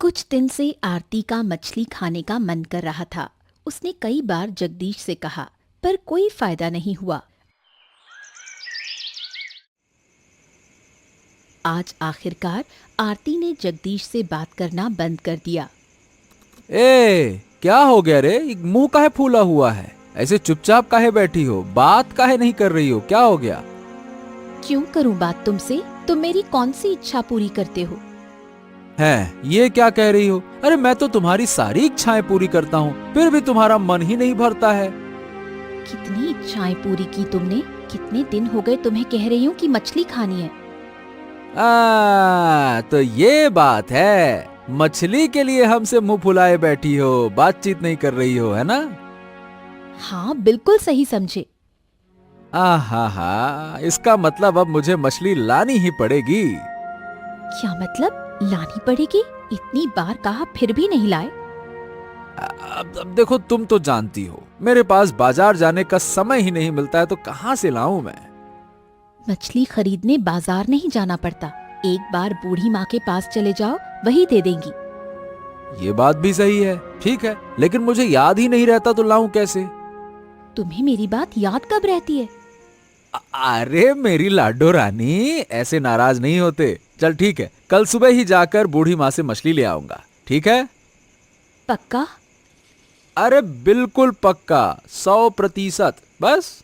कुछ दिन से आरती का मछली खाने का मन कर रहा था। उसने कई बार जगदीश से कहा, पर कोई फायदा नहीं हुआ। आज आखिरकार आरती ने जगदीश से बात करना बंद कर दिया। क्या हो गया रे? मुंह काहे फूला हुआ है? ऐसे चुपचाप काहे बैठी हो? बात काहे नहीं कर रही हो? क्या हो गया? क्यों करूं बात तुमसे? तुम मेरी कौन सी इच्छा पूरी करते हो? ये क्या कह रही हो? अरे मैं तो तुम्हारी सारी इच्छाएं पूरी करता हूँ, फिर भी तुम्हारा मन ही नहीं भरता है। कितनी इच्छाएं पूरी की तुमने? कितने दिन हो गए तुम्हें कह रही हूँ कि मछली खानी है। तो ये बात है। मछली के लिए हमसे मुंह फुलाए बैठी हो, बातचीत नहीं कर रही हो, है ना? हाँ, बिल्कुल सही समझे। हा, इसका मतलब अब मुझे मछली लानी ही पड़ेगी। क्या मतलब? लानी पड़ेगी? इतनी बार कहा फिर भी नहीं लाए। अब देखो, तुम तो जानती हो मेरे पास बाजार जाने का समय ही नहीं मिलता है, तो कहाँ से लाऊं मैं? मछली खरीदने बाजार नहीं जाना पड़ता। एक बार बूढ़ी माँ के पास चले जाओ, वही दे देंगी। ये बात भी सही है, ठीक है, लेकिन मुझे याद ही नहीं रहता तो लाऊं कैसे? तुम्हें मेरी बात याद कब रहती है? अरे मेरी लाडो रानी, ऐसे नाराज नहीं होते। चल ठीक है, कल सुबह ही जाकर बूढ़ी माँ से मछली ले आऊंगा, ठीक है? पक्का? अरे बिल्कुल पक्का, 100%। बस।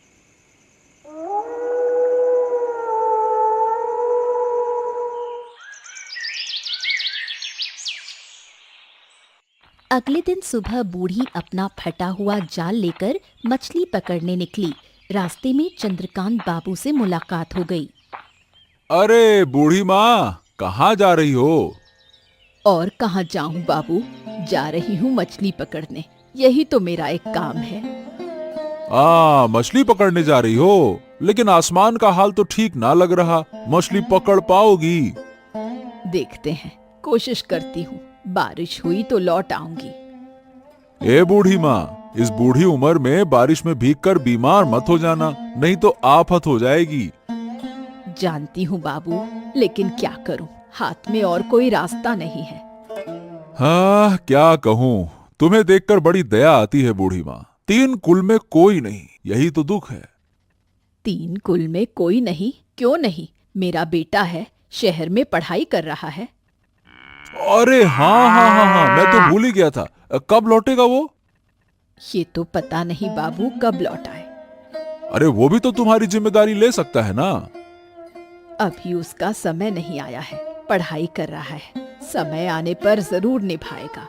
अगले दिन सुबह बूढ़ी अपना फटा हुआ जाल लेकर मछली पकड़ने निकली। रास्ते में चंद्रकांत बाबू से मुलाकात हो गई। अरे बूढ़ी माँ, कहाँ जा रही हो? और कहाँ जाऊं बाबू, जा रही हूँ मछली पकड़ने। यही तो मेरा एक काम है। मछली पकड़ने जा रही हो? लेकिन आसमान का हाल तो ठीक ना लग रहा, मछली पकड़ पाओगी? देखते हैं, कोशिश करती हूँ। बारिश हुई तो लौट आऊंगी। ए बूढ़ी माँ, इस बूढ़ी उम्र में बारिश में भीगकर बीमार मत हो जाना, नहीं तो आफत हो जाएगी। जानती हूँ बाबू, लेकिन क्या करूँ, हाथ में और कोई रास्ता नहीं है। हाँ, क्या कहूँ, तुम्हें देखकर बड़ी दया आती है बूढ़ी माँ। 3 कुल में कोई नहीं, यही तो दुख है। 3 कुल में कोई नहीं? क्यों नहीं? मेरा बेटा है, शहर में पढ़ाई कर रहा है। अरे हाँ, मैं तो भूल ही गया था। कब लौटेगा वो? ये तो पता नहीं बाबू, कब लौट आए। अरे वो भी तो तुम्हारी जिम्मेदारी ले सकता है ना? अभी उसका समय नहीं आया है, पढ़ाई कर रहा है। समय आने पर जरूर निभाएगा।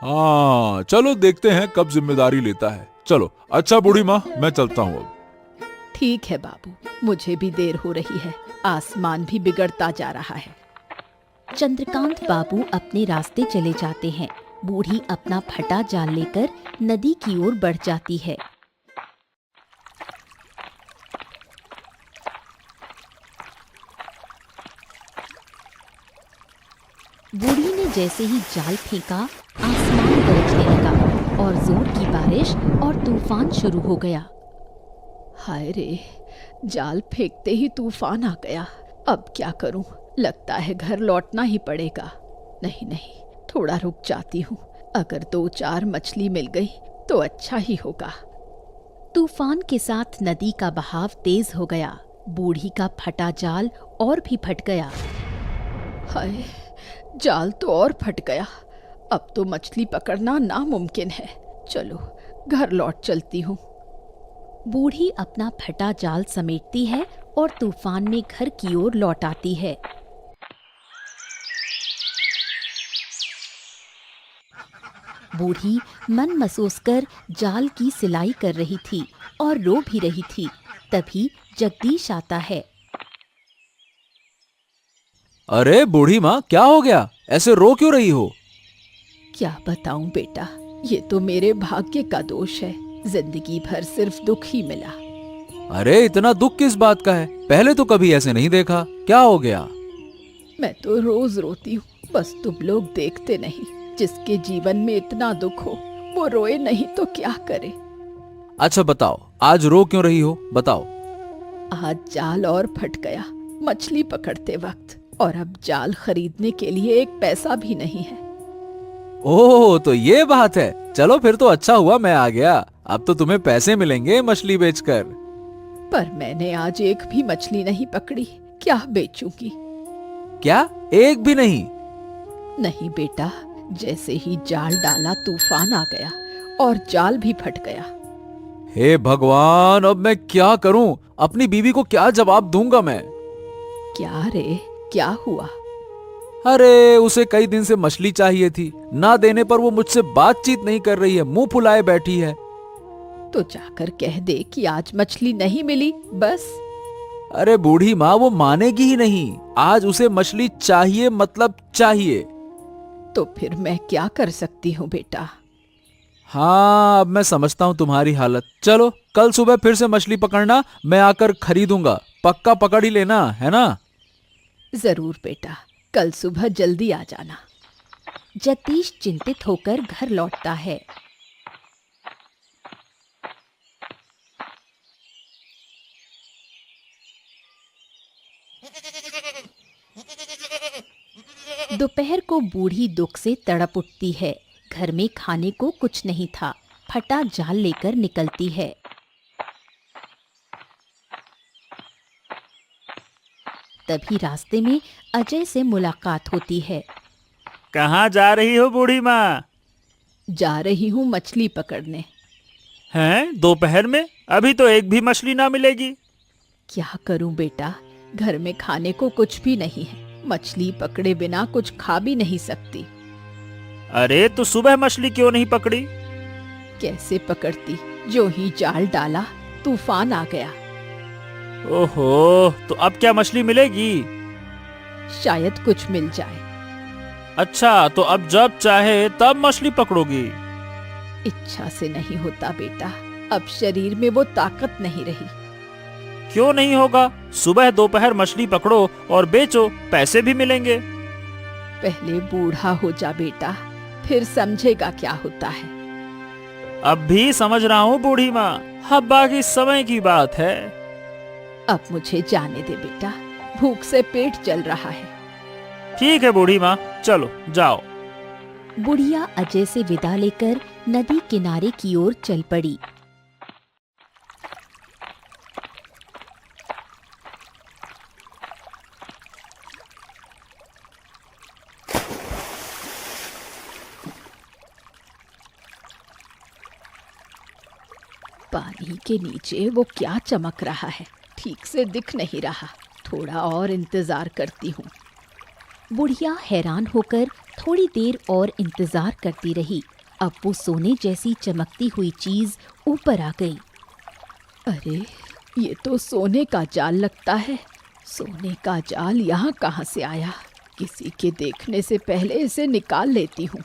हाँ चलो, देखते हैं कब जिम्मेदारी लेता है। चलो अच्छा बूढ़ी माँ, मैं चलता हूँ अब। ठीक है बाबू, मुझे भी देर हो रही है। आसमान भी बिगड़ता जा रहा है। चंद्रकांत बाबू अपने रास्ते चले जाते हैं। बूढ़ी अपना फटा जाल लेकर नदी की ओर बढ़ जाती है। बूढ़ी ने जैसे ही जाल फेंका, आसमान गरजने लगा और जोर की बारिश और तूफान शुरू हो गया। हाय रे, जाल फेंकते ही तूफान आ गया। अब क्या करूं? लगता है घर लौटना ही पड़ेगा। नहीं, थोड़ा रुक जाती हूँ। अगर 2-4 मछली मिल गई तो अच्छा ही होगा। तूफान के साथ नदी का बहाव तेज हो गया। बूढ़ी का फटा जाल और भी फट गया। हाय, जाल तो और फट गया। अब तो मछली पकड़ना नामुमकिन है। चलो घर लौट चलती हूँ। बूढ़ी अपना फटा जाल समेटती है और तूफान में घर की ओर लौट आती है। बूढ़ी मन महसूस कर जाल की सिलाई कर रही थी और रो भी रही थी। तभी जगदीश आता है। अरे बूढ़ी माँ, क्या हो गया? ऐसे रो क्यों रही हो? क्या बताऊं बेटा, ये तो मेरे भाग्य का दोष है। जिंदगी भर सिर्फ दुख ही मिला। अरे इतना दुख किस बात का है? पहले तो कभी ऐसे नहीं देखा। क्या हो गया? मैं तो रोज रोती हूँ, बस तुम लोग देखते नहीं। जिसके जीवन में इतना दुख हो वो रोए नहीं तो क्या करे। अच्छा बताओ, आज रो क्यों रही हो? बताओ। आज जाल और फट गया मछली पकड़ते वक्त। और अब जाल खरीदने के लिए एक पैसा भी नहीं है। ओह, तो ये बात है। चलो फिर तो अच्छा हुआ मैं आ गया। अब तो तुम्हें पैसे मिलेंगे मछली बेचकर। पर मैंने आज एक भी मछली नहीं पकड़ी, क्या बेचूंगी? क्या, एक भी नहीं? नहीं बेटा, जैसे ही जाल डाला तूफान आ गया और जाल भी फट गया। हे भगवान, अब मैं क्या करूं? अपनी बीवी को क्या जवाब दूंगा मैं? क्या रे, क्या हुआ? अरे, उसे कई दिन से मछली चाहिए थी, ना देने पर वो मुझसे बातचीत नहीं कर रही है, मुंह फुलाए बैठी है। तो जाकर कह दे कि आज मछली नहीं मिली, बस। अरे बूढ़ी माँ, वो मानेगी ही नहीं। आज उसे मछली चाहिए, मतलब चाहिए। तो फिर मैं क्या कर सकती हूँ बेटा? हाँ, अब मैं समझता हूँ तुम्हारी हालत। चलो कल सुबह फिर से मछली पकड़ना, मैं आकर खरीदूंगा। पक्का पकड़ ही लेना, है ना? जरूर बेटा, कल सुबह जल्दी आ जाना। जतीश चिंतित होकर घर लौटता है। दोपहर को बूढ़ी दुख से तड़प उठती है। घर में खाने को कुछ नहीं था। फटा जाल लेकर निकलती है। तभी रास्ते में अजय से मुलाकात होती है। कहाँ जा रही हो बूढ़ी माँ? जा रही हूँ मछली पकड़ने। हैं, दोपहर में? अभी तो एक भी मछली ना मिलेगी। क्या करूं बेटा, घर में खाने को कुछ भी नहीं है। मछली पकड़े बिना कुछ खा भी नहीं सकती। अरे तो सुबह मछली क्यों नहीं पकड़ी? कैसे पकड़ती, जो ही जाल डाला तूफान आ गया। ओहो, तो अब क्या मछली मिलेगी? शायद कुछ मिल जाए। अच्छा, तो अब जब चाहे तब मछली पकड़ोगी? इच्छा से नहीं होता बेटा, अब शरीर में वो ताकत नहीं रही। क्यों नहीं होगा? सुबह दोपहर मछली पकड़ो और बेचो, पैसे भी मिलेंगे। पहले बूढ़ा हो जा बेटा, फिर समझेगा क्या होता है। अब भी समझ रहा हूँ बूढ़ी माँ, अब बाकी समय की बात है। अब मुझे जाने दे बेटा, भूख से पेट जल रहा है। ठीक है बूढ़ी माँ, चलो जाओ। बुढ़िया अजय से विदा लेकर नदी किनारे की ओर चल पड़ी। पानी के नीचे वो क्या चमक रहा है, ठीक से दिख नहीं रहा। थोड़ा और इंतजार करती हूँ। बुढ़िया हैरान होकर थोड़ी देर और इंतजार करती रही। अब वो सोने जैसी चमकती हुई चीज ऊपर आ गई। अरे, ये तो सोने का जाल लगता है। सोने का जाल यहाँ कहाँ से आया? किसी के देखने से पहले इसे निकाल लेती हूँ।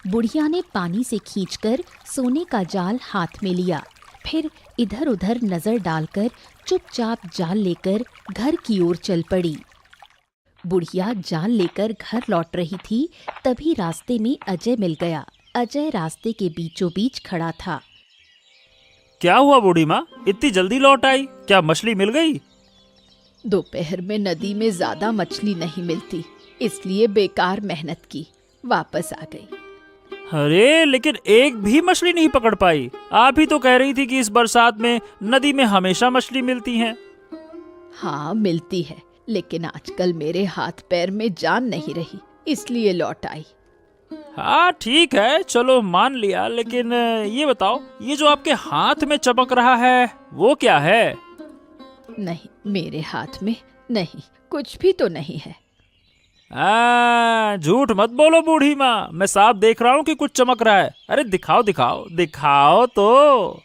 बुढ़िया ने पानी से खींचकर सोने का जाल हाथ में लिया। फिर इधर उधर नजर डालकर चुपचाप जाल लेकर घर की ओर चल पड़ी। बुढ़िया जाल लेकर घर लौट रही थी, तभी रास्ते में अजय मिल गया। अजय रास्ते के बीचों बीच खड़ा था। क्या हुआ बूढ़ी माँ, इतनी जल्दी लौट आई? क्या मछली मिल गई? दोपहर में नदी में ज्यादा मछली नहीं मिलती, इसलिए बेकार मेहनत की, वापस आ गई। अरे लेकिन एक भी मछली नहीं पकड़ पाई। आप ही तो कह रही थी कि इस बरसात में नदी में हमेशा मछली मिलती हैं। हाँ मिलती है, लेकिन आजकल मेरे हाथ पैर में जान नहीं रही, इसलिए लौट आई। हाँ ठीक है, चलो मान लिया, लेकिन ये बताओ, ये जो आपके हाथ में चमक रहा है वो क्या है? नहीं, मेरे हाथ में नहीं, कुछ भी तो नहीं है। झूठ मत बोलो बूढ़ी माँ, मैं साफ देख रहा हूँ कि कुछ चमक रहा है। अरे दिखाओ दिखाओ दिखाओ तो।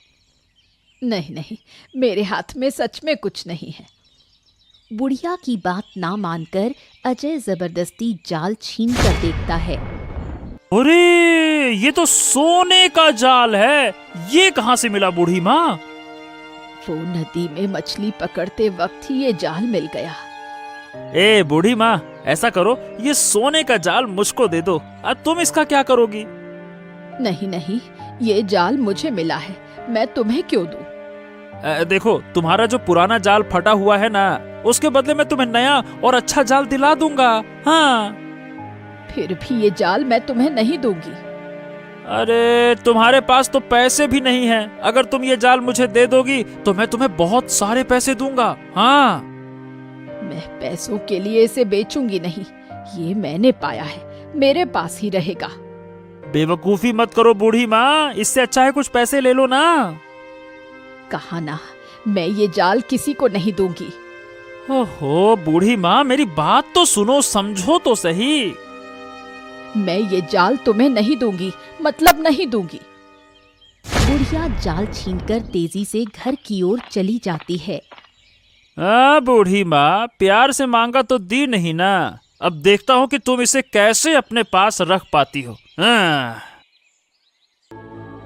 नहीं नहीं, मेरे हाथ में सच में कुछ नहीं है। बुढ़िया की बात ना मानकर अजय जबरदस्ती जाल छीन कर देखता है। अरे ये तो सोने का जाल है, ये कहाँ से मिला बूढ़ी माँ? वो नदी में मछली पकड़ते वक्त ही ये जाल मिल गया। ए बूढ़ी माँ, ऐसा करो, ये सोने का जाल मुझको दे दो, अब तुम इसका क्या करोगी? नहीं नहीं, ये जाल मुझे मिला है, मैं तुम्हें क्यों दूं? देखो, तुम्हारा जो पुराना जाल फटा हुआ है ना, उसके बदले मैं तुम्हें नया और अच्छा जाल दिला दूंगा। हाँ। फिर भी ये जाल मैं तुम्हें नहीं दूंगी। अरे तुम्हारे पास तो पैसे भी नहीं हैं। अगर तुम ये जाल मुझे दे दोगी तो मैं तुम्हें बहुत सारे पैसे दूंगा। हाँ। मैं पैसों के लिए इसे बेचूंगी नहीं। ये मैंने पाया है, मेरे पास ही रहेगा। बेवकूफी मत करो बूढ़ी माँ, इससे अच्छा है कुछ पैसे ले लो ना। कहा ना, मैं ये जाल किसी को नहीं दूंगी। ओहो बूढ़ी माँ, मेरी बात तो सुनो, समझो तो सही। मैं ये जाल तुम्हें नहीं दूंगी, मतलब नहीं दूंगी। बुढ़िया जाल छीनकर तेजी से घर की ओर चली जाती है। बूढ़ी माँ, प्यार से मांगा तो दी नहीं ना। अब देखता हूँ कि तुम इसे कैसे अपने पास रख पाती हो।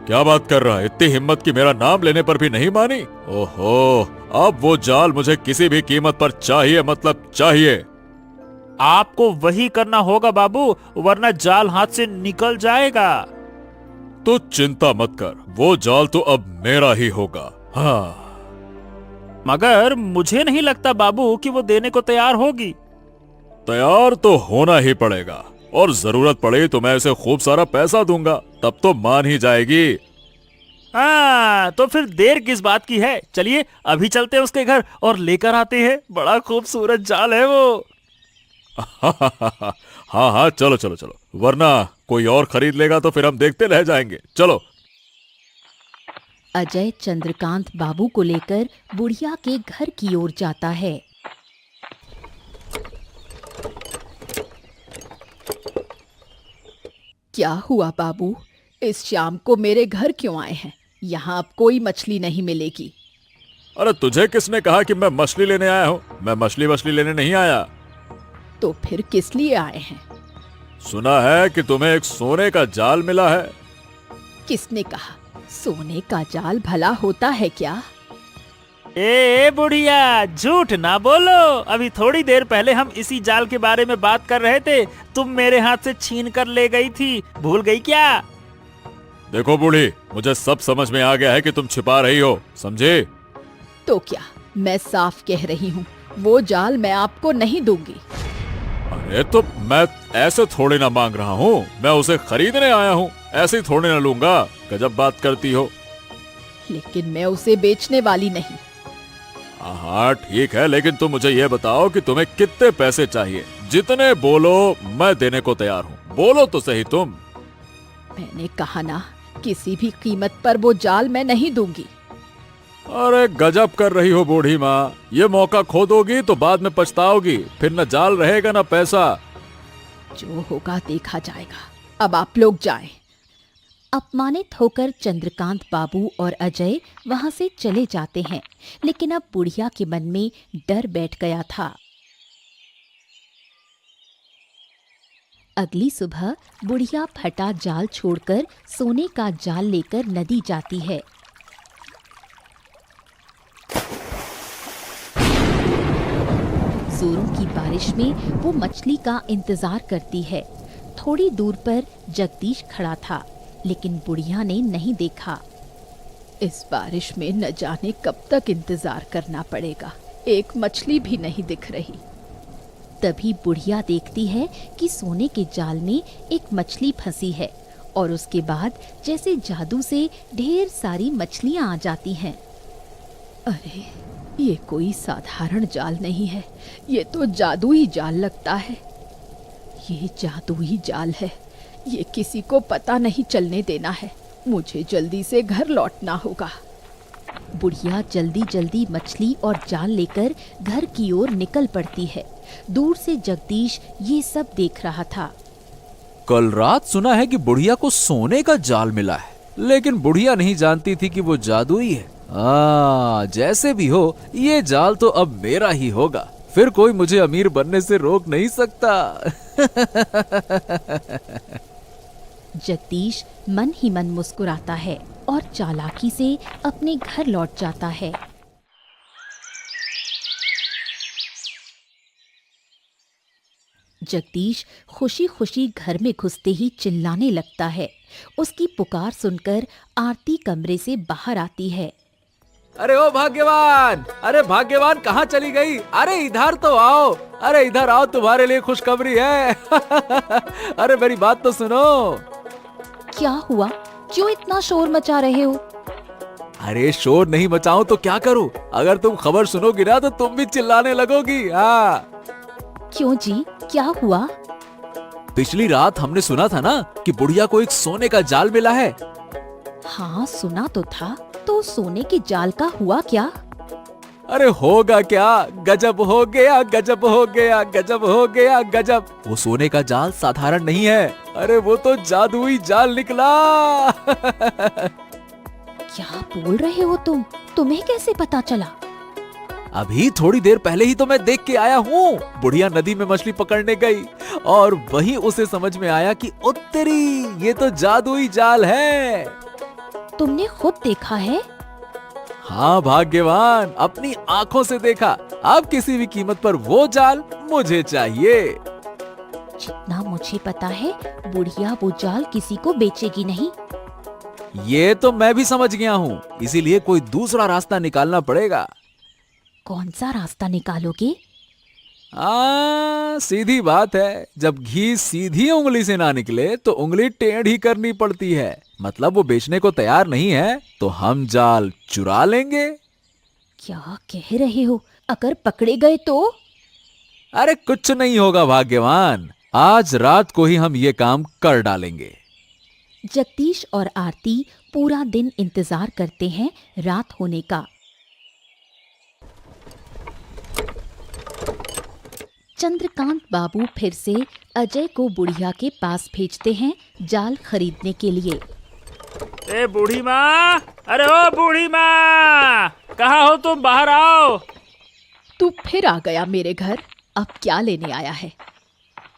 क्या बात कर रहा है? इतनी हिम्मत की मेरा नाम लेने पर भी नहीं मानी? ओहो, अब वो जाल मुझे किसी भी कीमत पर चाहिए, मतलब चाहिए। आपको वही करना होगा बाबू, वरना जाल हाथ से निकल जाएगा। तो चिंता मत कर, वो जाल तो अब मेरा ही होगा। हाँ। मगर मुझे नहीं लगता बाबू कि वो देने को तैयार होगी। तैयार तो होना ही पड़ेगा, और जरूरत पड़े तो मैं इसे खूब सारा पैसा दूंगा, तब तो मान ही जाएगी। हाँ, तो फिर देर किस बात की है? चलिए अभी चलते हैं उसके घर और लेकर आते हैं। बड़ा खूबसूरत जाल है वो। हाँ हाँ, चलो चलो चलो, वरना कोई और खरीद लेगा तो फिर हम देखते रह जाएंगे। चलो। अजय चंद्रकांत बाबू को लेकर बुढ़िया के घर की ओर जाता है। क्या हुआ बाबू, इस शाम को मेरे घर क्यों आए हैं? यहाँ अब कोई मछली नहीं मिलेगी। अरे तुझे किसने कहा कि मैं मछली लेने आया हूँ? मैं मछली लेने नहीं आया। तो फिर किस लिए आए हैं? सुना है कि तुम्हें एक सोने का जाल मिला है। किसने कहा? सोने का जाल भला होता है क्या? ए बुढ़िया, झूठ ना बोलो। अभी थोड़ी देर पहले हम इसी जाल के बारे में बात कर रहे थे। तुम मेरे हाथ से छीन कर ले गई थी, भूल गई क्या? देखो बूढ़ी, मुझे सब समझ में आ गया है कि तुम छिपा रही हो, समझे? तो क्या, मैं साफ कह रही हूँ, वो जाल मैं आपको नहीं दूंगी। अरे तो मैं ऐसे थोड़े ना मांग रहा हूँ, मैं उसे खरीदने आया हूँ, ऐसे ही थोड़े ना लूंगा। गजब बात करती हो। लेकिन मैं उसे बेचने वाली नहीं। हाँ ठीक है, लेकिन तुम मुझे ये बताओ कि तुम्हें कितने पैसे चाहिए? जितने बोलो मैं देने को तैयार हूँ, बोलो तो सही तुम। मैंने कहा ना, किसी भी कीमत पर वो जाल मैं नहीं दूंगी। अरे गजब कर रही हो बूढ़ी माँ, ये मौका खो दोगी तो बाद में पछताओगी, फिर न जाल रहेगा न पैसा। जो होगा देखा जाएगा, अब आप लोग जाएं। अपमानित होकर चंद्रकांत बाबू और अजय वहां से चले जाते हैं, लेकिन अब बुढ़िया के मन में डर बैठ गया था। अगली सुबह बुढ़िया फटा जाल छोड़कर सोने का जाल लेकर नदी जाती है। जोरों की बारिश में वो मछली का इंतजार करती है। थोड़ी दूर पर जगदीश खड़ा था, लेकिन बुढ़िया ने नहीं देखा। इस बारिश में न जाने कब तक इंतजार करना पड़ेगा, एक मछली भी नहीं दिख रही। तभी बुढ़िया देखती है कि सोने के जाल में एक मछली फंसी है, और उसके बाद जैसे जादू से ढेर सारी मछलियां आ जाती हैं। अरे, ये कोई साधारण जाल नहीं है, ये तो जादुई जाल लगता है। ये जादुई जाल है, ये किसी को पता नहीं चलने देना है। मुझे जल्दी से घर लौटना होगा। बुढ़िया जल्दी जल्दी मछली और जाल लेकर घर की ओर निकल पड़ती है। दूर से जगदीश ये सब देख रहा था। कल रात सुना है कि बुढ़िया को सोने का जाल मिला है, लेकिन बुढ़िया नहीं जानती थी कि वो जादुई है। जैसे भी हो, ये जाल तो अब मेरा ही होगा, फिर कोई मुझे अमीर बनने से रोक नहीं सकता। जगदीश मन ही मन मुस्कुराता है और चालाकी से अपने घर लौट जाता है। जगदीश खुशी खुशी घर में घुसते ही चिल्लाने लगता है। उसकी पुकार सुनकर आरती कमरे से बाहर आती है। अरे ओ भाग्यवान, अरे भाग्यवान कहाँ चली गई? अरे इधर तो आओ, अरे इधर आओ, तुम्हारे लिए खुशखबरी है। अरे मेरी बात तो सुनो। क्या हुआ? क्यों इतना शोर मचा रहे हो? अरे शोर नहीं मचाऊं तो क्या करूं? अगर तुम खबर सुनोगी ना तो तुम भी चिल्लाने लगोगी। हाँ, क्यों जी, क्या हुआ? पिछली रात हमने सुना था ना कि बुढ़िया को एक सोने का जाल मिला है। हाँ सुना तो था, तो सोने के जाल का हुआ क्या? अरे होगा क्या, गजब हो गया, गजब हो गया, गजब हो गया, गजब। वो सोने का जाल साधारण नहीं है, अरे वो तो जादुई जाल निकला। क्या बोल रहे हो तुम? तुम्हें कैसे पता चला? अभी थोड़ी देर पहले ही तो मैं देख के आया हूँ। बुढ़िया नदी में मछली पकड़ने गई और वहीं उसे समझ में आया कि उत्तरी, ये तो जादुई जाल है। तुमने खुद देखा है? हाँ भाग्यवान, अपनी आंखों से देखा। अब किसी भी कीमत पर वो जाल मुझे चाहिए। जितना मुझे पता है, बुढ़िया वो जाल किसी को बेचेगी नहीं। ये तो मैं भी समझ गया हूँ, इसीलिए कोई दूसरा रास्ता निकालना पड़ेगा। कौन सा रास्ता निकालोगे? सीधी बात है, जब घी सीधी उंगली से ना निकले तो उंगली टेढ़ी करनी पड़ती है। मतलब वो बेचने को तैयार नहीं है तो हम जाल चुरा लेंगे। क्या कह रहे हो? अगर पकड़े गए तो? अरे कुछ नहीं होगा भाग्यवान, आज रात को ही हम ये काम कर डालेंगे। जगदीश और आरती पूरा दिन इंतजार करते हैं रात होने का। चंद्रकांत बाबू फिर से अजय को बुढ़िया के पास भेजते हैं जाल खरीदने के लिए। ए बूढ़ी माँ, अरे ओ बूढ़ी माँ, कहाँ हो तुम? बाहर आओ। तू फिर आ गया मेरे घर, अब क्या लेने आया है?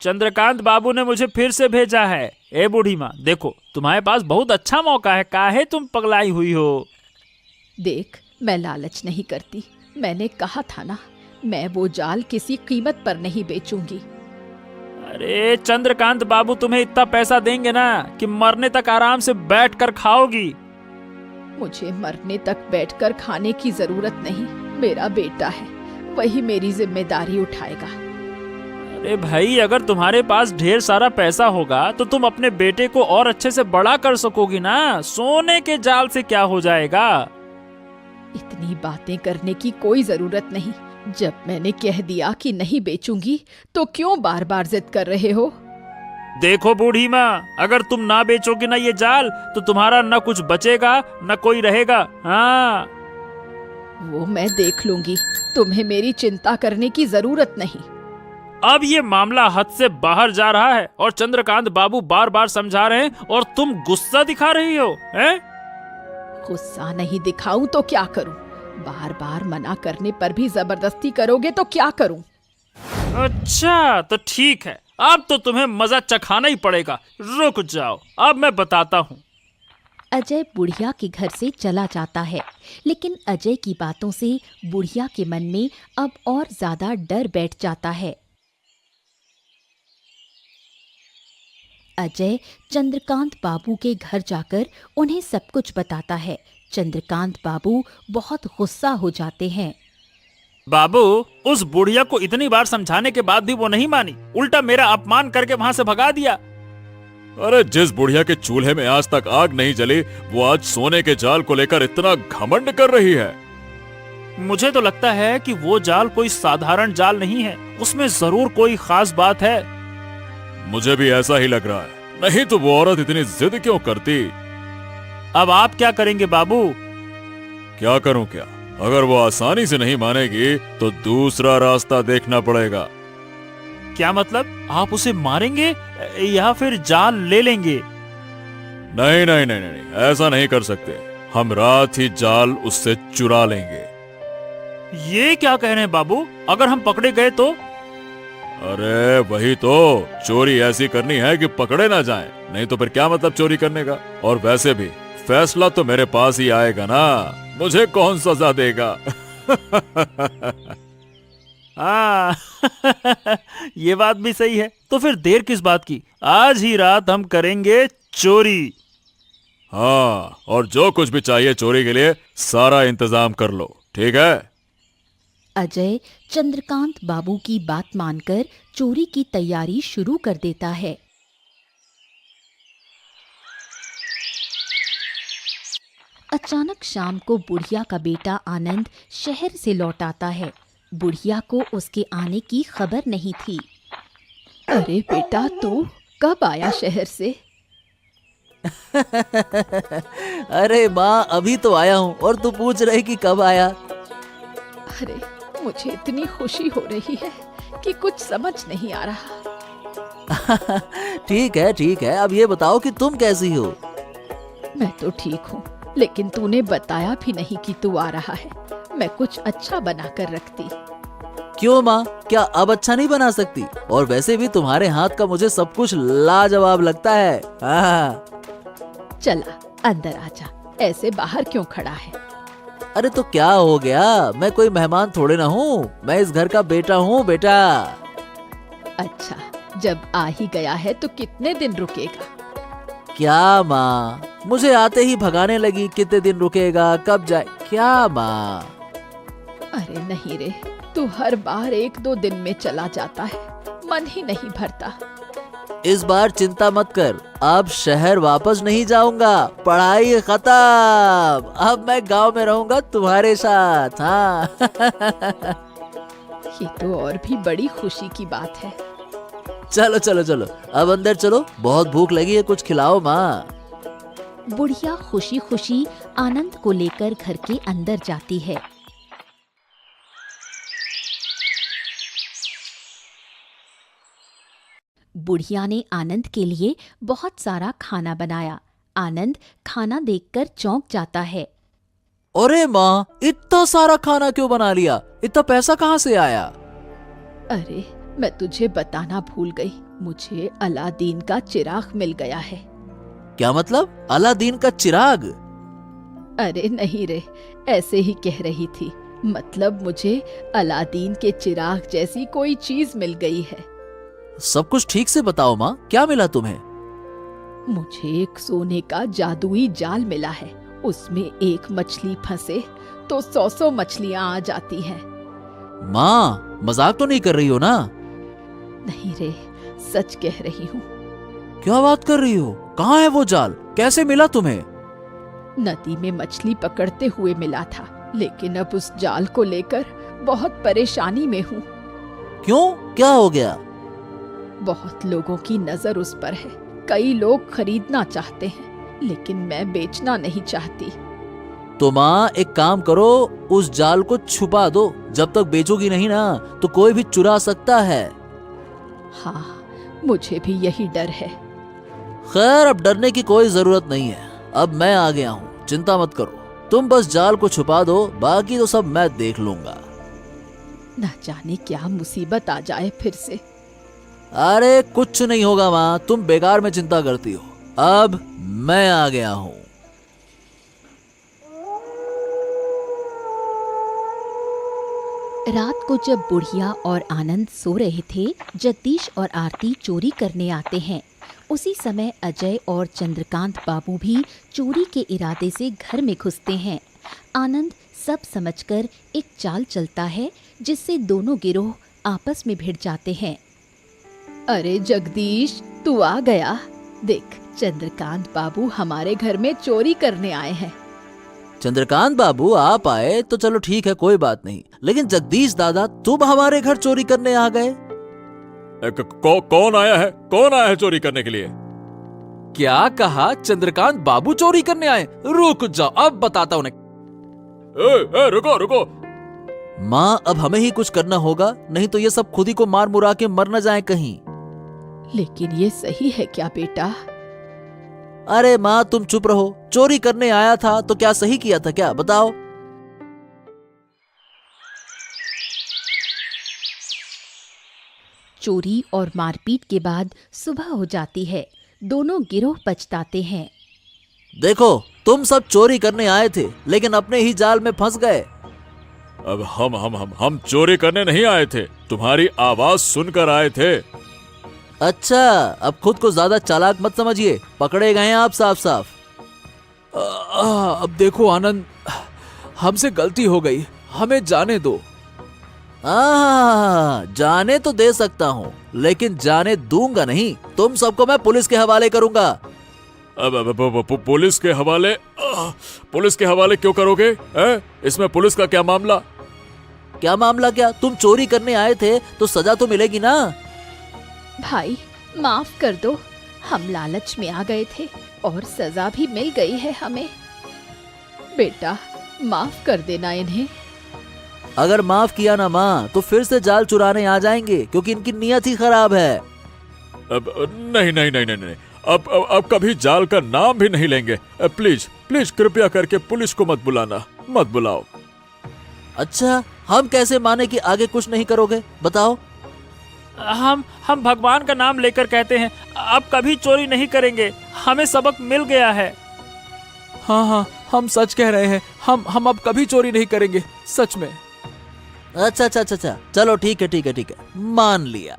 चंद्रकांत बाबू ने मुझे फिर से भेजा है। ए बूढ़ी माँ, देखो तुम्हारे पास बहुत अच्छा मौका है, काहे तुम पगलाई हुई हो? देख, मैं लालच नहीं करती। मैंने कहा था ना, मैं वो जाल किसी कीमत पर नहीं बेचूंगी। अरे चंद्रकांत बाबू तुम्हें इतना पैसा देंगे ना कि मरने तक आराम से बैठ कर खाओगी। मुझे मरने तक बैठकर खाने की जरूरत नहीं। मेरा बेटा है, वही मेरी जिम्मेदारी उठाएगा। अरे भाई, अगर तुम्हारे पास ढेर सारा पैसा होगा तो तुम अपने बेटे को और अच्छे से बड़ा कर सकोगी ना। सोने के जाल से क्या हो जाएगा? इतनी बातें करने की कोई जरूरत नहीं। जब मैंने कह दिया कि नहीं बेचूंगी तो क्यों बार बार जिद कर रहे हो? देखो बूढ़ी माँ, अगर तुम ना बेचोगी ना ये जाल तो तुम्हारा न कुछ बचेगा न कोई रहेगा। हाँ, वो मैं देख लूंगी, तुम्हें मेरी चिंता करने की जरूरत नहीं। अब ये मामला हद से बाहर जा रहा है और चंद्रकांत बाबू बार बार समझा रहे हैं और तुम गुस्सा दिखा रही हो, हैं? गुस्सा नहीं दिखाऊं तो क्या करूं? बार बार मना करने पर भी जबरदस्ती करोगे तो क्या करूं? अच्छा तो ठीक है, अब तो तुम्हें मजा चखाना ही पड़ेगा। रुक जाओ, अब मैं बताता हूँ। अजय बुढ़िया के घर से चला जाता है, लेकिन अजय की बातों से बुढ़िया के मन में अब और ज्यादा डर बैठ जाता है। अजय चंद्रकांत बाबू के घर जाकर उन्हें सब कुछ बताता है। चंद्रकांत बाबू बहुत गुस्सा हो जाते हैं। बाबू, उस बुढ़िया को इतनी बार समझाने के बाद भी वो नहीं मानी, उल्टा मेरा अपमान करके वहाँ से भगा दिया। अरे जिस बुढ़िया के चूल्हे में आज तक आग नहीं जली, वो आज सोने के जाल को लेकर इतना घमंड कर रही है। मुझे तो लगता है कि वो जाल कोई साधारण जाल नहीं है, उसमें जरूर कोई खास बात है। मुझे भी ऐसा ही लग रहा है, नहीं तो वो औरत इतनी जिद क्यों करती। अब आप क्या करेंगे बाबू? क्या करूं क्या? अगर वो आसानी से नहीं मानेगी तो दूसरा रास्ता देखना पड़ेगा। क्या मतलब? आप उसे मारेंगे या फिर जाल ले लेंगे? नहीं नहीं नहीं नहीं, ऐसा नहीं कर सकते। हम रात ही जाल उससे चुरा लेंगे। ये क्या कह रहे हैं बाबू? अगर हम पकड़े गए तो? अरे वही तो, चोरी ऐसी करनी है कि पकड़े ना जाएं, नहीं तो फिर क्या मतलब चोरी करने का। और वैसे भी फैसला तो मेरे पास ही आएगा ना, मुझे कौन सजा देगा। हाँ ये बात भी सही है। तो फिर देर किस बात की, आज ही रात हम करेंगे चोरी। हाँ, और जो कुछ भी चाहिए चोरी के लिए सारा इंतजाम कर लो, ठीक है? अजय चंद्रकांत बाबू की बात मानकर चोरी की तैयारी शुरू कर देता है। अचानक शाम को बुढ़िया का बेटा आनंद शहर से लौट आता है। बुढ़िया को उसके आने की खबर नहीं थी। अरे बेटा, तू कब आया शहर से? अरे माँ, अभी तो आया हूँ और तू पूछ रही कि कब आया। अरे मुझे इतनी खुशी हो रही है कि कुछ समझ नहीं आ रहा। ठीक है, अब ये बताओ कि तुम कैसी हो? मैं तो ठीक हूँ, लेकिन तूने बताया भी नहीं कि तू आ रहा है। मैं कुछ अच्छा बना कर रखती। क्यों माँ, क्या अब अच्छा नहीं बना सकती? और वैसे भी तुम्हारे हाथ का मुझे सब कुछ लाजवाब लगता है। हाँ। चला अंदर आजा, ऐसे बाहर क्यों खड़ा है? अरे तो क्या हो गया? मैं कोई मेहमान थोड़े ना हूँ, मैं इस घर का बेटा हूँ बेटा। अच्छा, जब आ ही गया है तो कितने दिन रुकेगा? क्या माँ, मुझे आते ही भगाने लगी। कितने दिन रुकेगा, कब जाए? क्या माँ? अरे नहीं रे, तू हर बार 1-2 दिन में चला जाता है, मन ही नहीं भरता। इस बार चिंता मत कर, अब शहर वापस नहीं जाऊंगा। पढ़ाई खत्म, अब मैं गांव में रहूंगा तुम्हारे साथ। हाँ। ये तो और भी बड़ी खुशी की बात है। चलो चलो चलो, अब अंदर चलो, बहुत भूख लगी है, कुछ खिलाओ माँ। बुढ़िया खुशी खुशी आनंद को लेकर घर के अंदर जाती है। बुढ़िया ने आनंद के लिए बहुत सारा खाना बनाया। आनंद खाना देखकर चौंक जाता है। अरे माँ, इतना सारा खाना क्यों बना लिया? इतना पैसा कहाँ से आया? अरे मैं तुझे बताना भूल गई, मुझे अलादीन का चिराग मिल गया है। क्या मतलब? अलादीन का चिराग? अरे नहीं रे, ऐसे ही कह रही थी। मतलब मुझे अलादीन के चिराग जैसी कोई चीज मिल गई है। सब कुछ ठीक से बताओ माँ, क्या मिला तुम्हें? मुझे एक सोने का जादुई जाल मिला है। उसमें एक मछली फंसे तो 100 मछलियां आ जाती हैं। माँ, मजाक तो नहीं कर रही हो ना? नहीं रे, सच कह रही हूँ। क्या बात कर रही हो? कहाँ है वो जाल? कैसे मिला तुम्हें? नदी में मछली पकड़ते हुए मिला था, लेकिन अब उस जाल को लेकर बहुत परेशानी में हूँ। क्यों, क्या हो गया? बहुत लोगों की नजर उस पर है। कई लोग खरीदना चाहते हैं, लेकिन मैं बेचना नहीं चाहती। तो माँ, एक काम करो, उस जाल को छुपा दो। जब तक बेचोगी नहीं ना, तो कोई भी चुरा सकता है। हाँ, मुझे भी यही डर है। खैर, अब डरने की कोई जरूरत नहीं है। अब मैं आ गया हूँ, चिंता मत करो। तुम बस जाल को छुपा दो, बाकी तो सब मैं देख लूंगा। न जाने क्या मुसीबत आ जाए फिर से। अरे कुछ नहीं होगा माँ, तुम बेकार में चिंता करती हो। अब मैं आ गया हूँ। रात को जब बुढ़िया और आनंद सो रहे थे, जगदीश और आरती चोरी करने आते हैं। उसी समय अजय और चंद्रकांत बाबू भी चोरी के इरादे से घर में घुसते हैं। आनंद सब समझकर एक चाल चलता है, जिससे दोनों गिरोह आपस में भिड़ जाते हैं। अरे जगदीश, तू आ गया। देख, चंद्रकांत बाबू हमारे घर में चोरी करने आए हैं। चंद्रकांत बाबू आप आए तो चलो ठीक है, कोई बात नहीं, लेकिन जगदीश दादा, तुम हमारे घर चोरी करने आ गए? कौन आया है? कौन आया है चोरी करने के लिए? क्या कहा? चंद्रकांत बाबू चोरी करने आए? रुक जाओ, अब बताता हूँ। रुको रुको। माँ, अब हमें ही कुछ करना होगा, नहीं तो ये सब खुद ही को मार मुरा के मर न जाए कहीं। लेकिन ये सही है क्या बेटा? अरे माँ, तुम चुप रहो। चोरी करने आया था तो क्या सही किया था क्या? बताओ। चोरी और मारपीट के बाद सुबह हो जाती है। दोनों गिरोह पछताते हैं। देखो, तुम सब चोरी करने आए थे, लेकिन अपने ही जाल में फंस गए। अब हम चोरी करने नहीं आए थे, तुम्हारी आवाज सुनकर आए थे। अच्छा, अब खुद को ज्यादा चालाक मत समझिए, पकड़े गए हैं आप साफ साफ। अब देखो आनंद, हमसे गलती हो गई, हमें जाने दो। जाने तो दे सकता हूँ, लेकिन जाने दूंगा नहीं। तुम सबको मैं पुलिस के हवाले करूंगा। अब पुलिस के हवाले? पुलिस के हवाले क्यों करोगे? इसमें पुलिस का क्या मामला? क्या मामला क्या? तुम चोरी करने आए थे तो सजा तो मिलेगी ना। भाई माफ कर दो, हम लालच में आ गए थे और सजा भी मिल गई है हमें। बेटा माफ कर देना इन्हें। अगर माफ किया ना माँ तो फिर से जाल चुराने आ जाएंगे, क्योंकि इनकी नियत ही खराब है। अब नहीं नहीं नहीं नहीं नहीं, अब कभी जाल का नाम भी नहीं लेंगे। प्लीज प्लीज कृपया करके पुलिस को मत बुलाना, मत बुलाओ। अच्छा, हम कैसे माने कि आगे कुछ नहीं करोगे? बताओ। हम भगवान का नाम लेकर कहते हैं, अब कभी चोरी नहीं करेंगे। हमें सबक मिल गया है। हाँ हाँ, हम सच कह रहे हैं, हम अब कभी चोरी नहीं करेंगे, सच में। अच्छा, चलो ठीक है, मान लिया।